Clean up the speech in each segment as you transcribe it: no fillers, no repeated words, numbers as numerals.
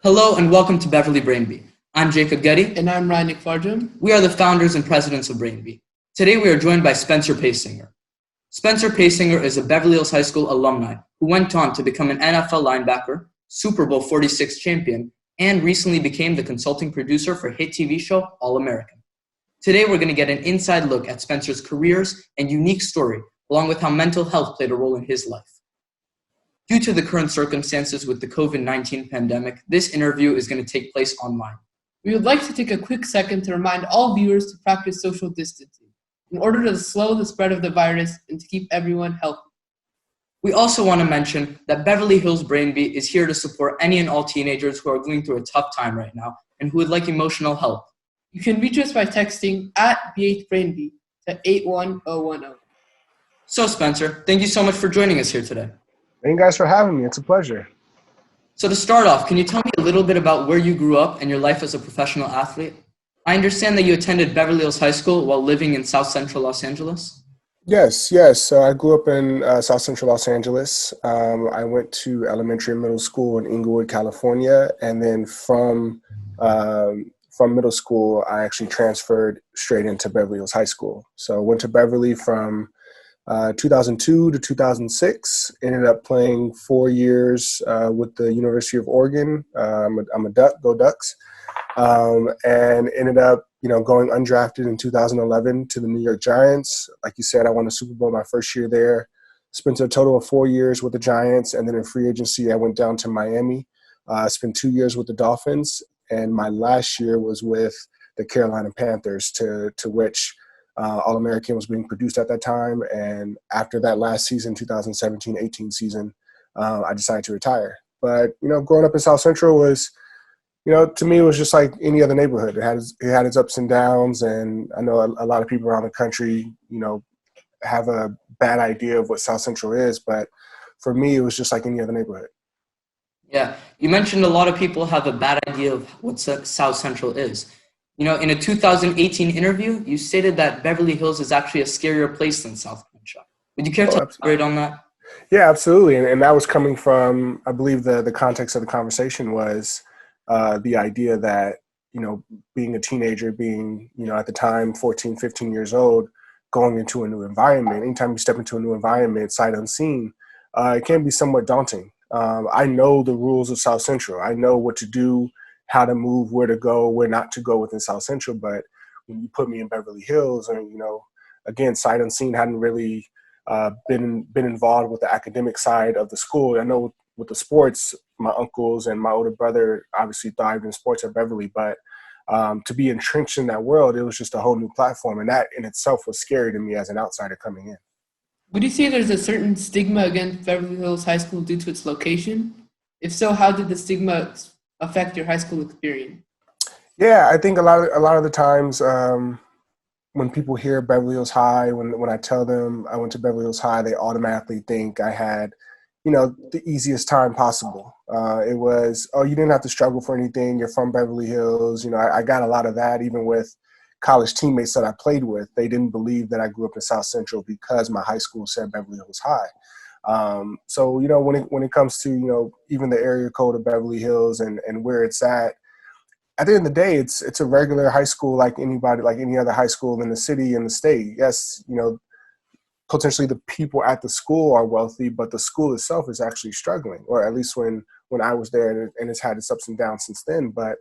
Hello and welcome to Beverly Brainbee. I'm Jacob Getty. And I'm Nikfarjam. We are the founders and presidents of Brainbee. Today we are joined by Spencer Paysinger. Spencer Paysinger is a Beverly Hills High School alumni who went on to become an NFL linebacker, Super Bowl 46 champion, and recently became the consulting producer for hit TV show All American. Today we're going to get an inside look at Spencer's careers and unique story, along with how mental health played a role in his life. Due to the current circumstances with the COVID-19 pandemic, this interview is going to take place online. We would like to take a quick second to remind all viewers to practice social distancing in order to slow the spread of the virus and to keep everyone healthy. We also want to mention that Beverly Hills Brainbee is here to support any and all teenagers who are going through a tough time right now and who would like emotional help. You can reach us by texting @BHBrainbee to 81010. So Spencer, thank you so much for joining us here today. Thank you guys for having me. It's a pleasure. So to start off, can you tell me a little bit about where you grew up and your life as a professional athlete? I understand that you attended Beverly Hills High School while living in South Central Los Angeles. Yes. So I grew up in South Central Los Angeles. I went to elementary and middle school in Inglewood, California, and then from middle school, I actually transferred straight into Beverly Hills High School. So I went to Beverly from 2002 to 2006, ended up playing 4 years with the University of Oregon. I'm a Duck, go Ducks, and ended up, going undrafted in 2011 to the New York Giants. Like you said, I won the Super Bowl my first year there. Spent a total of 4 years with the Giants, and then in free agency, I went down to Miami. Spent 2 years with the Dolphins, and my last year was with the Carolina Panthers, to which All American was being produced at that time. And after that last season, 2017-18 season, I decided to retire. But, growing up in South Central was, to me, it was just like any other neighborhood. It had its ups and downs. And I know a lot of people around the country, have a bad idea of what South Central is. But for me, it was just like any other neighborhood. Yeah, you mentioned a lot of people have a bad idea of what South Central is. In a 2018 interview, you stated that Beverly Hills is actually a scarier place than South Central. Would you care to elaborate on that? Yeah, absolutely. And that was coming from, I believe the context of the conversation was the idea that, being a teenager, being, at the time, 14, 15 years old, going into a new environment, anytime you step into a new environment, sight unseen, it can be somewhat daunting. I know the rules of South Central. I know what to do, how to move, where to go, where not to go within South Central. But when you put me in Beverly Hills, and again, sight unseen, hadn't really been involved with the academic side of the school. I know with the sports, my uncles and my older brother obviously thrived in sports at Beverly, but to be entrenched in that world, it was just a whole new platform, and that in itself was scary to me as an outsider coming in. Would you say there's a certain stigma against Beverly Hills High School due to its location? If so, how did the stigma affect your high school experience? Yeah, I think a lot of the times when people hear Beverly Hills High, when I tell them I went to Beverly Hills High, they automatically think I had, the easiest time possible. It was, oh, you didn't have to struggle for anything. You're from Beverly Hills. I got a lot of that even with college teammates that I played with. They didn't believe that I grew up in South Central because my high school said Beverly Hills High. So, when it comes to, even the area code of Beverly Hills and where it's at the end of the day, it's a regular high school like any other high school in the city and the state. Yes, potentially the people at the school are wealthy, but the school itself is actually struggling, or at least when I was there, and it's had its ups and downs since then. But,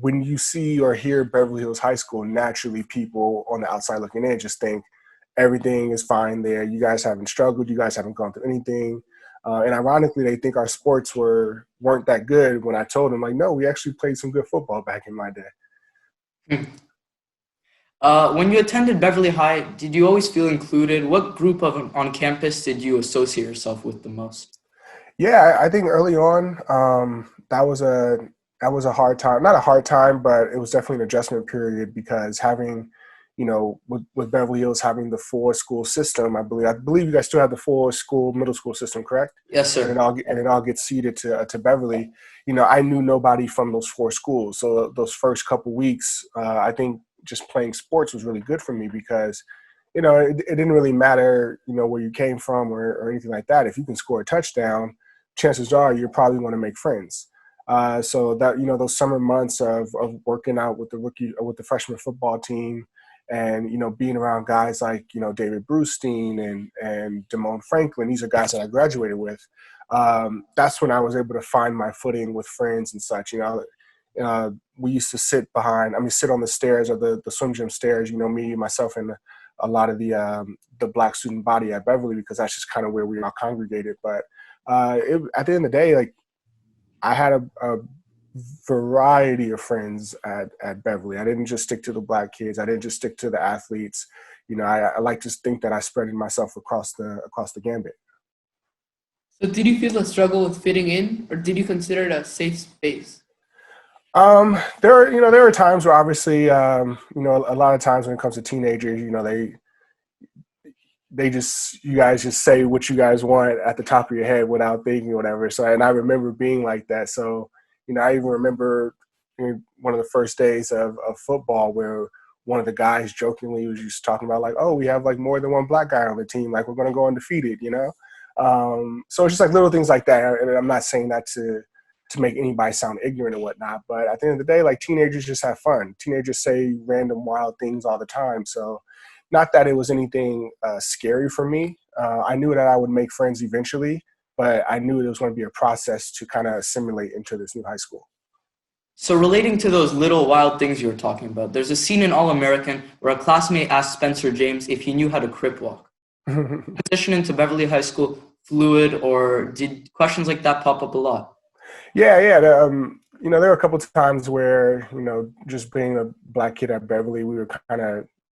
when you see or hear Beverly Hills High School, naturally people on the outside looking in just think everything is fine there. You guys haven't struggled. You guys haven't gone through anything. And ironically, they think our sports weren't that good when I told them, like, no, we actually played some good football back in my day. When you attended Beverly High, did you always feel included? What group on campus did you associate yourself with the most? Yeah, I think early on, that was a hard time. Not a hard time, but it was definitely an adjustment period because having, with Beverly Hills having the 4-school system, I believe you guys still have the 4-school middle school system, correct? Yes, sir. And it all gets seeded to Beverly. I knew nobody from those 4 schools. So those first couple weeks, I think just playing sports was really good for me because, it didn't really matter, where you came from or anything like that. If you can score a touchdown, chances are you're probably going to make friends. So that, those summer months of working out with the freshman football team, and being around guys like David Brewstein and Damone Franklin. These are guys that I graduated with. That's when I was able to find my footing with friends and such. We used to sit on the stairs, or the swim gym stairs. Me, myself, and a lot of the Black student body at Beverly, because that's just kind of where we all congregated. But at the end of the day, like, I had a variety of friends at Beverly. I didn't just stick to the Black kids. I didn't just stick to the athletes. I like to think that I spread myself across the gambit. So did you feel a struggle with fitting in, or did you consider it a safe space? There are times where, obviously, a lot of times when it comes to teenagers, you guys just say what you guys want at the top of your head without thinking or whatever. So, and I remember being like that. So, I even remember one of the first days of football where one of the guys jokingly was just talking about, like, oh, we have like more than one Black guy on the team. Like, we're going to go undefeated, So it's just like little things like that. And I'm not saying that to make anybody sound ignorant or whatnot, but at the end of the day, like, teenagers just have fun. Teenagers say random wild things all the time. So not that it was anything scary for me. I knew that I would make friends eventually, but I knew it was going to be a process to kind of assimilate into this new high school. So relating to those little wild things you were talking about, there's a scene in All-American where a classmate asked Spencer James if he knew how to crip walk. Transition into Beverly High School fluid, or did questions like that pop up a lot? Yeah. There were a couple of times where, just being a Black kid at Beverly, we were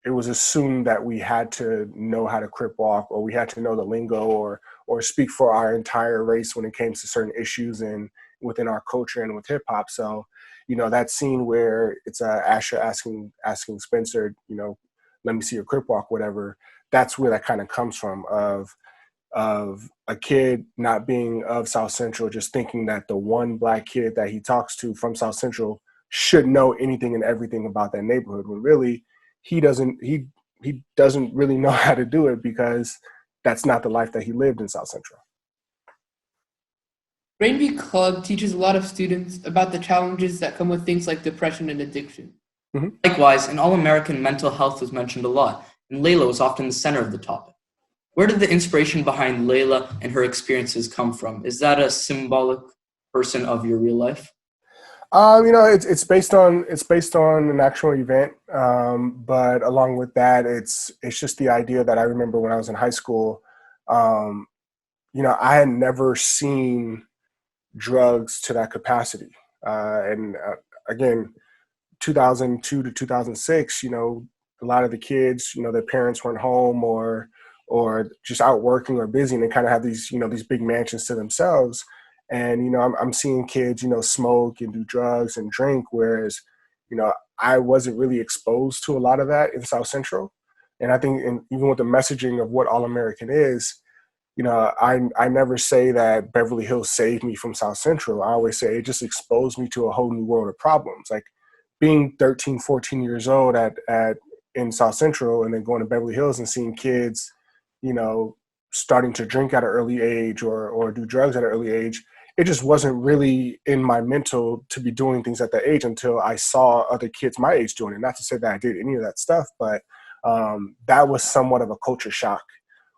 it was assumed that we had to know how to crip walk, or we had to know the lingo, or speak for our entire race when it came to certain issues and within our culture and with hip hop. So, that scene where it's Asher asking Spencer, let me see your crip walk, whatever. That's where that kind of comes from, of a kid not being of South Central, just thinking that the one Black kid that he talks to from South Central should know anything and everything about that neighborhood, when really he doesn't really know how to do it, because that's not the life that he lived in South Central. Rainby Club teaches a lot of students about the challenges that come with things like depression and addiction. Mm-hmm. Likewise, in All-American, mental health was mentioned a lot, and Layla was often the center of the topic. Where did the inspiration behind Layla and her experiences come from? Is that a symbolic person of your real life? It's based on an actual event, but along with that, it's just the idea that I remember when I was in high school. I had never seen drugs to that capacity, and again, 2002 to 2006. A lot of the kids, their parents weren't home, or just out working or busy, and they kind of have these big mansions to themselves. And, I'm seeing kids, smoke and do drugs and drink, whereas, I wasn't really exposed to a lot of that in South Central. And I think even with the messaging of what All-American is, I never say that Beverly Hills saved me from South Central. I always say it just exposed me to a whole new world of problems. Like being 13, 14 years old in South Central, and then going to Beverly Hills and seeing kids, starting to drink at an early age or do drugs at an early age. It just wasn't really in my mental to be doing things at that age until I saw other kids my age doing it. Not to say that I did any of that stuff, but that was somewhat of a culture shock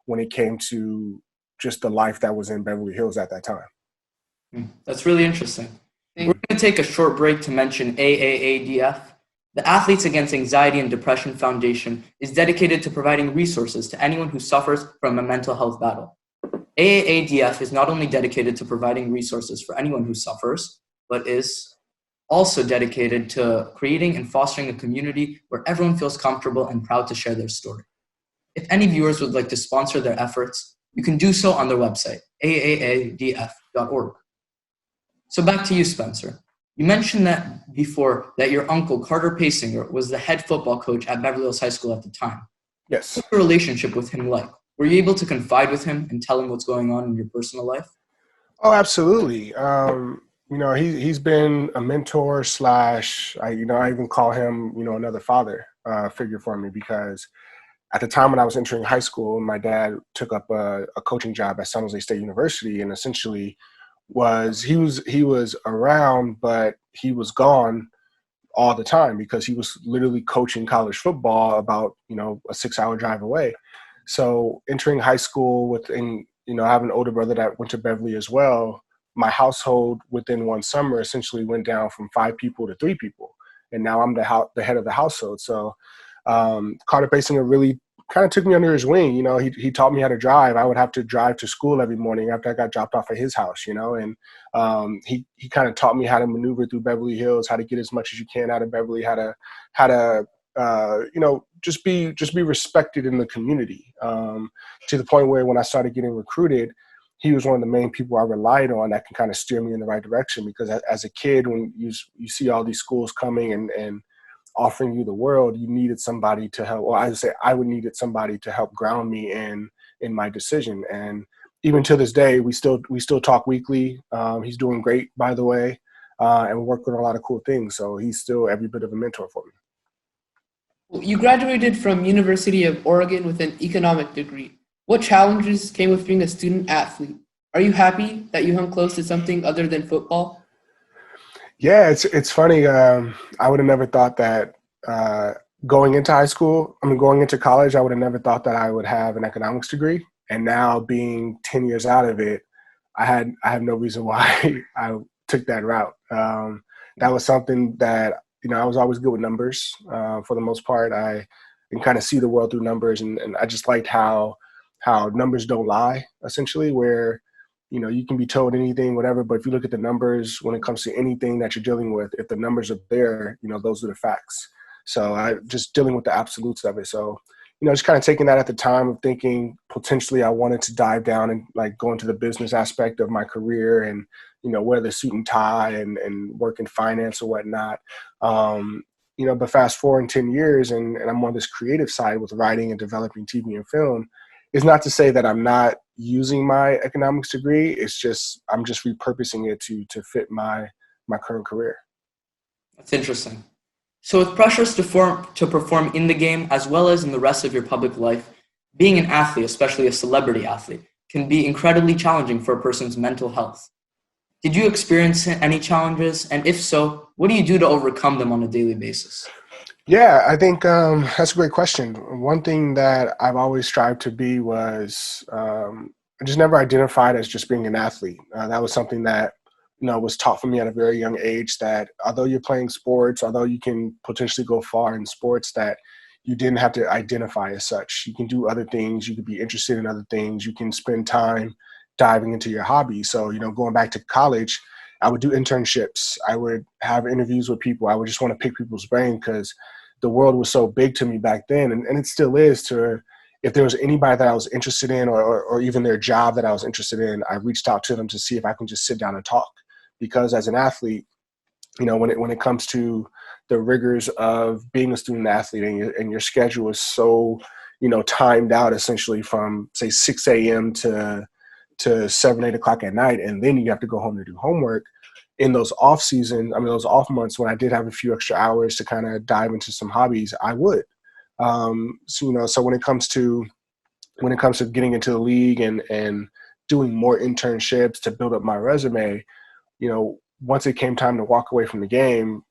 when it came to just the life that was in Beverly Hills at that time. That's really interesting. We're going to take a short break to mention AAADF. The Athletes Against Anxiety and Depression Foundation is dedicated to providing resources to anyone who suffers from a mental health battle. AAADF is not only dedicated to providing resources for anyone who suffers, but is also dedicated to creating and fostering a community where everyone feels comfortable and proud to share their story. If any viewers would like to sponsor their efforts, you can do so on their website, aaadf.org. So back to you, Spencer. You mentioned that before that your uncle, Carter Paysinger, was the head football coach at Beverly Hills High School at the time. Yes. What's your relationship with him like? Were you able to confide with him and tell him what's going on in your personal life? Oh, absolutely. He's been a mentor / I even call him, another father figure for me, because at the time when I was entering high school, my dad took up a coaching job at San Jose State University, and essentially was he was around, but he was gone all the time because he was literally coaching college football about, a 6-hour drive away. So entering high school I have an older brother that went to Beverly as well. My household within one summer essentially went down from 5 people to 3 people. And now I'm the head of the household. So Carter Paysinger really kind of took me under his wing. He taught me how to drive. I would have to drive to school every morning after I got dropped off at his house, and he kind of taught me how to maneuver through Beverly Hills, how to get as much as you can out of Beverly, how to just be respected in the community, to the point where when I started getting recruited, he was one of the main people I relied on that can kind of steer me in the right direction. Because as a kid, when you see all these schools coming and offering you the world, you needed somebody to help. Well, I would say I would needed somebody to help ground me in my decision. And even to this day, we still talk weekly. He's doing great, by the way, and we work on a lot of cool things. So he's still every bit of a mentor for me. You graduated from University of Oregon with an economic degree. What challenges came with being a student athlete? Are you happy that you hung close to something other than football? Yeah, it's funny. I would have never thought that going into college, I would have never thought that I would have an economics degree. And now being 10 years out of it, I have no reason why I took that route. That was something that, I was always good with numbers. For the most part, I can kind of see the world through numbers. And I just liked how numbers don't lie, essentially, where you can be told anything, whatever, but if you look at the numbers when it comes to anything that you're dealing with, if the numbers are there, those are the facts. So I just dealing with the absolutes of it. So, just kind of taking that at the time of thinking potentially I wanted to dive down and like go into the business aspect of my career and, wear the suit and tie and work in finance or whatnot. But fast forward 10 years and I'm on this creative side with writing and developing TV and film. It's not to say that I'm not using my economics degree. It's just I'm just repurposing it to fit my current career. That's interesting. So with pressures to perform in the game as well as in the rest of your public life, being an athlete, especially a celebrity athlete, can be incredibly challenging for a person's mental health. Did you experience any challenges? And if so, what do you do to overcome them on a daily basis? Yeah, I think that's a great question. One thing that I've always strived to be was I just never identified as just being an athlete. That was something that was taught for me at a very young age, that although you're playing sports, although you can potentially go far in sports, that you didn't have to identify as such. You can do other things. You could be interested in other things. You can spend time diving into your hobby. So, going back to college, I would do internships. I would have interviews with people. I would just want to pick people's brain because the world was so big to me back then. And it still is. If there was anybody that I was interested in or even their job that I was interested in, I reached out to them to see if I can just sit down and talk. Because as an athlete, when it comes to the rigors of being a student athlete and your schedule is so, timed out essentially from say 6 a.m. to 7, 8 o'clock at night. And then you have to go home to do homework. In those those off months when I did have a few extra hours to kind of dive into some hobbies, I would. So when it comes to getting into the league and doing more internships to build up my resume, once it came time to walk away from the game,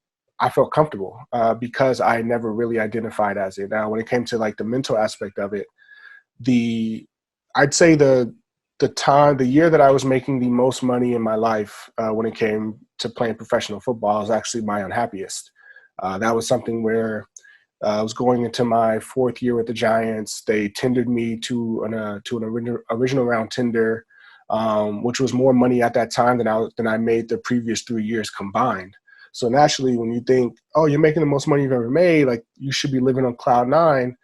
I felt comfortable because I never really identified as it. Now, when it came to like the mental aspect of it, I'd say the year that I was making the most money in my life when it came to playing professional football was actually my unhappiest. That was something where I was going into my 4th year with the Giants. They tendered me to an original round tender, which was more money at that time than I made the previous 3 years combined. So naturally, when you think, oh, you're making the most money you've ever made, like you should be living on cloud nine.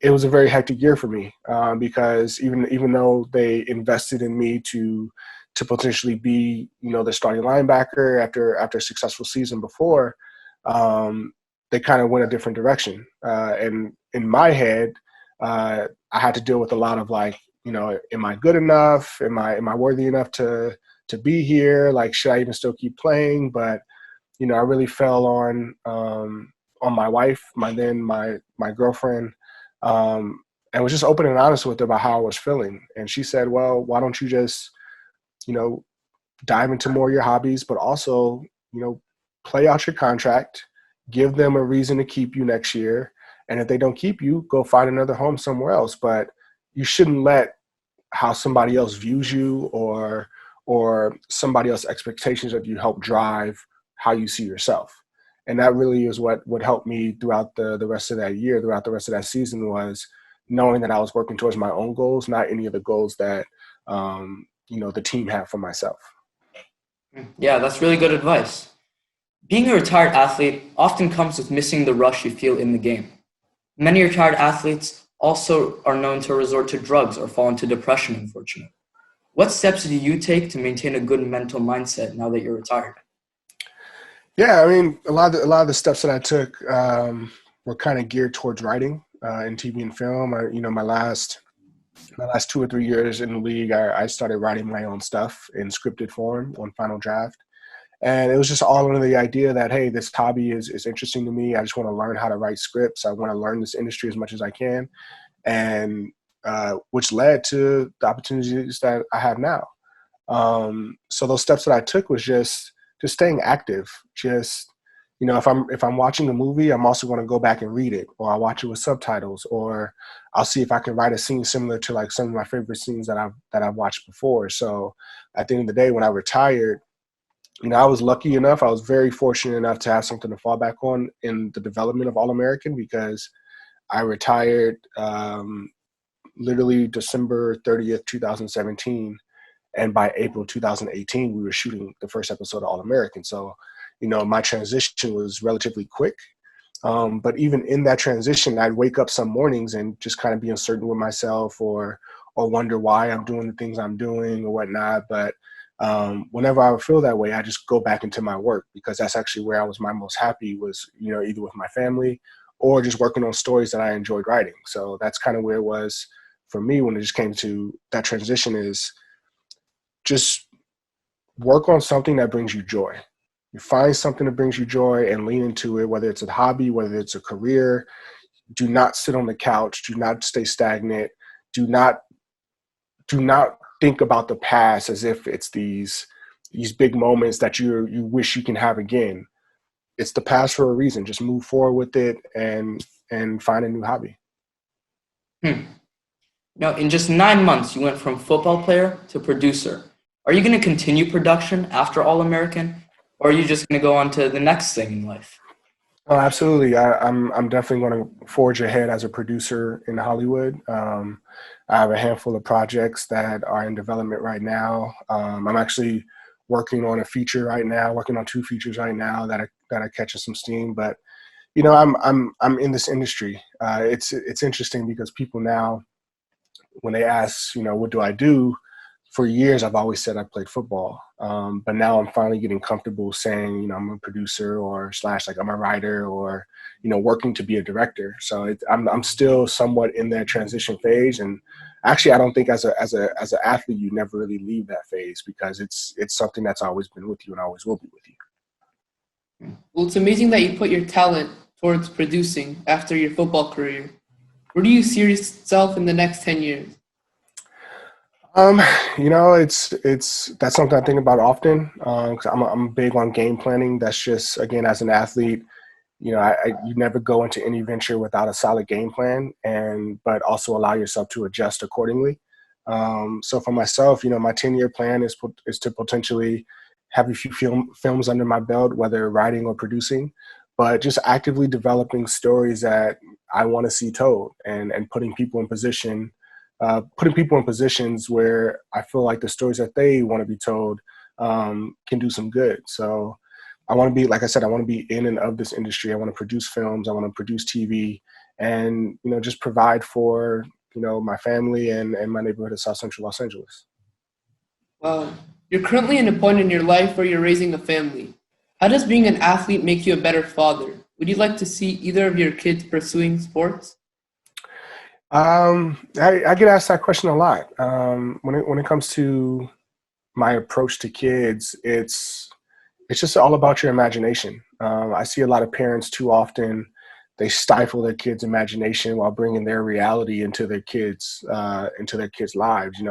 It was a very hectic year for me because even though they invested in me to potentially be, the starting linebacker after a successful season before, they kind of went a different direction. And in my head, I had to deal with a lot of like, am I good enough? Am I worthy enough to be here? Like, should I even still keep playing? But, I really fell on my wife, my girlfriend, and was just open and honest with her about how I was feeling. And she said, well, why don't you just you know, dive into more of your hobbies, but also, play out your contract, give them a reason to keep you next year. And if they don't keep you, go find another home somewhere else. But you shouldn't let how somebody else views you or somebody else's expectations of you help drive how you see yourself. And that really is what helped me throughout the rest of that year, throughout the rest of that season, was knowing that I was working towards my own goals, not any of the goals that, the team had for myself. Yeah, that's really good advice. Being a retired athlete often comes with missing the rush you feel in the game. Many retired athletes also are known to resort to drugs or fall into depression, unfortunately. What steps do you take to maintain a good mental mindset now that you're retired? Yeah, I mean, a lot of the steps that I took were kind of geared towards writing in TV and film. My last 2 or 3 years in the league, I started writing my own stuff in scripted form on Final Draft. And it was just all under the idea that, hey, this hobby is interesting to me. I just want to learn how to write scripts. I want to learn this industry as much as I can. And which led to the opportunities that I have now. So those steps that I took was just staying active. Just, if I'm watching a movie, I'm also going to go back and read it, or I'll watch it with subtitles, or I'll see if I can write a scene similar to like some of my favorite scenes that I've watched before. So at the end of the day, when I retired, I was lucky enough. I was very fortunate enough to have something to fall back on in the development of All-American, because I retired literally December 30th, 2017. And by April 2018, we were shooting the first episode of All-American. So, my transition was relatively quick. But even in that transition, I'd wake up some mornings and just kind of be uncertain with myself, or wonder why I'm doing the things I'm doing or whatnot. But whenever I would feel that way, I just go back into my work, because that's actually where I was my most happy, was, either with my family or just working on stories that I enjoyed writing. So that's kind of where it was for me when it just came to that transition, is just work on something that brings you joy. You find something that brings you joy and lean into it, whether it's a hobby, whether it's a career. Do not sit on the couch. Do not stay stagnant. Do not think about the past as if it's these big moments that you wish you can have again. It's the past for a reason. Just move forward with it and find a new hobby. Now, in just 9 months, you went from football player to producer. Are you going to continue production after All-American, or are you just going to go on to the next thing in life? Oh, absolutely. I'm definitely going to forge ahead as a producer in Hollywood. I have a handful of projects that are in development right now. I'm actually working on a feature right now, working on 2 features right now that are catching some steam. But I'm in this industry. It's interesting because people now, when they ask, what do I do? For years, I've always said I played football. But now I'm finally getting comfortable saying, I'm a producer or / like I'm a writer, or, working to be a director. So I'm still somewhat in that transition phase. And actually, I don't think as an athlete, you never really leave that phase, because it's something that's always been with you and always will be with you. Well, it's amazing that you put your talent towards producing after your football career. Where do you see yourself in the next 10 years? That's something I think about often. 'Cause I'm big on game planning. That's just, again, as an athlete, you never go into any venture without a solid game plan, but also allow yourself to adjust accordingly. So for myself, my 10-year plan is to potentially have a few films under my belt, whether writing or producing, but just actively developing stories that I want to see told, and putting people in positions where I feel like the stories that they want to be told can do some good. So I want to be, like I said, I want to be in and of this industry. I want to produce films. I want to produce TV, and, just provide for, my family and my neighborhood of South Central Los Angeles. Well, you're currently in a point in your life where you're raising a family. How does being an athlete make you a better father? Would you like to see either of your kids pursuing sports? I get asked that question a lot. When it comes to my approach to kids, it's just all about your imagination. I see a lot of parents too often, they stifle their kids' imagination while bringing their reality into their kids' lives.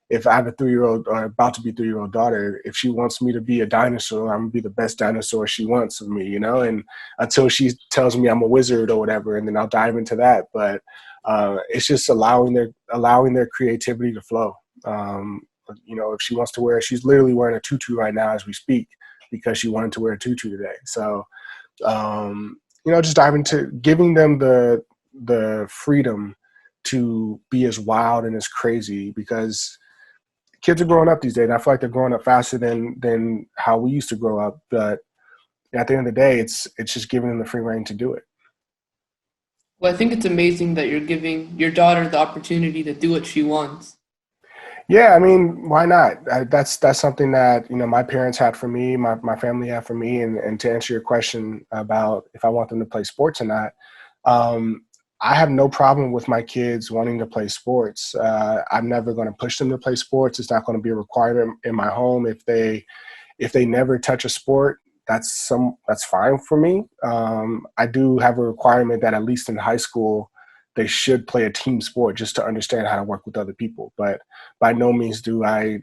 if I have a 3-year-old or about to be 3-year-old daughter, if she wants me to be a dinosaur, I'm gonna be the best dinosaur she wants of me, you know, and until she tells me I'm a wizard or whatever, and then I'll dive into that. But it's just allowing their creativity to flow. You know, if she wants to wear, she's literally wearing a tutu right now as we speak because she wanted to wear a tutu today. So, you know, just dive into giving them the freedom to be as wild and as crazy, because kids are growing up these days. And I feel like they're growing up faster than how we used to grow up. But at the end of the day, it's just giving them the free reign to do it. Well, I think it's amazing that you're giving your daughter the opportunity to do what she wants. Yeah, I mean, why not? That's something that, you know, my parents had for me, my family had for me. And to answer your question about if I want them to play sports or not, I have no problem with my kids wanting to play sports. I'm never going to push them to play sports. It's not going to be a requirement in my home. If they never touch a sport, that's fine for me. I do have a requirement that at least in high school, they should play a team sport just to understand how to work with other people. But by no means do I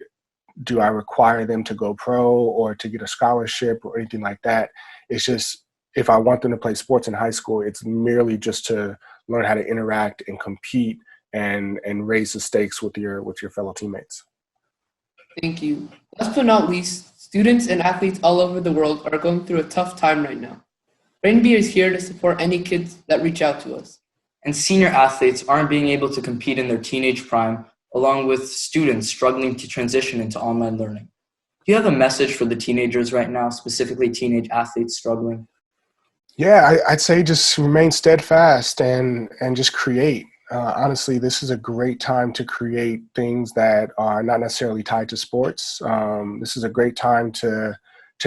require them to go pro or to get a scholarship or anything like that. It's just, if I want them to play sports in high school, it's merely just to learn how to interact and compete and raise the stakes with your fellow teammates. Thank you. Last but not least, students and athletes all over the world are going through a tough time right now. Brainbee is here to support any kids that reach out to us. And senior athletes aren't being able to compete in their teenage prime, along with students struggling to transition into online learning. Do you have a message for the teenagers right now, specifically teenage athletes struggling? Yeah, I'd say just remain steadfast and just create. Honestly, this is a great time to create things that are not necessarily tied to sports. This is a great time to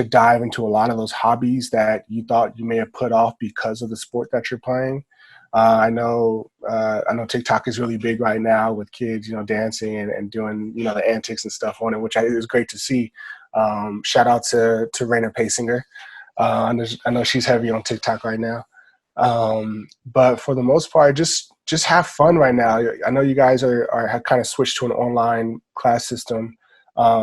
dive into a lot of those hobbies that you thought you may have put off because of the sport that you're playing. I know TikTok is really big right now with kids, you know, dancing and doing, you know, the antics and stuff on it, which is great to see. Shout out to Raina Paysinger. I know she's heavy on TikTok right now. But for the most part, just have fun right now. I know you guys have kind of switched to an online class system,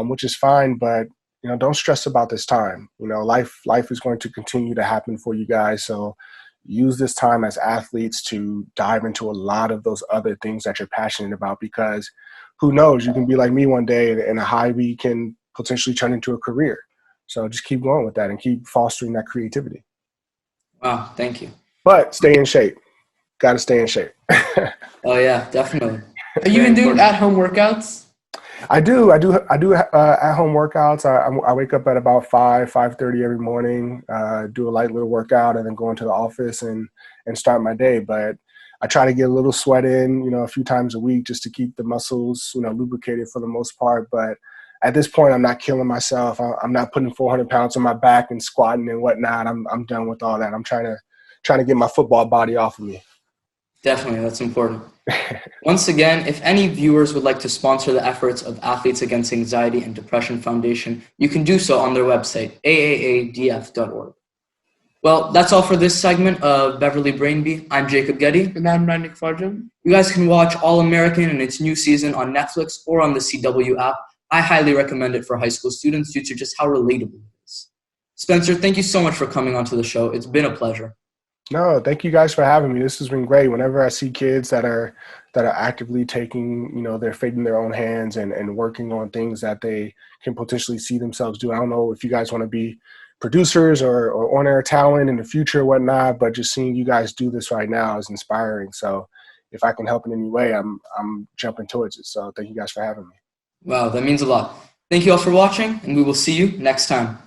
which is fine, but you know, don't stress about this time. You know, life is going to continue to happen for you guys. So use this time as athletes to dive into a lot of those other things that you're passionate about, because who knows, you can be like me one day and a hobby can potentially turn into a career. So just keep going with that and keep fostering that creativity. Wow, thank you. But stay in shape. Got to stay in shape. Oh yeah, definitely. Are you even doing at-home workouts? I do at-home workouts. I wake up at about 5:30 every morning, do a light little workout, and then go into the office and start my day. But I try to get a little sweat in, you know, a few times a week just to keep the muscles, you know, lubricated for the most part. But at this point, I'm not killing myself. I'm not putting 400 pounds on my back and squatting and whatnot. I'm done with all that. I'm trying to get my football body off of me. Definitely, that's important. Once again, if any viewers would like to sponsor the efforts of Athletes Against Anxiety and Depression Foundation, you can do so on their website, aaadf.org. Well, that's all for this segment of Beverly Brainbee. I'm Jacob Getty. And I'm Nikfarjam. You guys can watch All American and its new season on Netflix or on the CW app. I highly recommend it for high school students due to just how relatable it is. Spencer, thank you so much for coming onto the show. It's been a pleasure. No, thank you guys for having me. This has been great. Whenever I see kids that are actively taking, you know, their fate in their own hands and working on things that they can potentially see themselves do. I don't know if you guys want to be producers or on-air talent in the future or whatnot, but just seeing you guys do this right now is inspiring. So if I can help in any way, I'm jumping towards it. So thank you guys for having me. Wow, that means a lot. Thank you all for watching, and we will see you next time.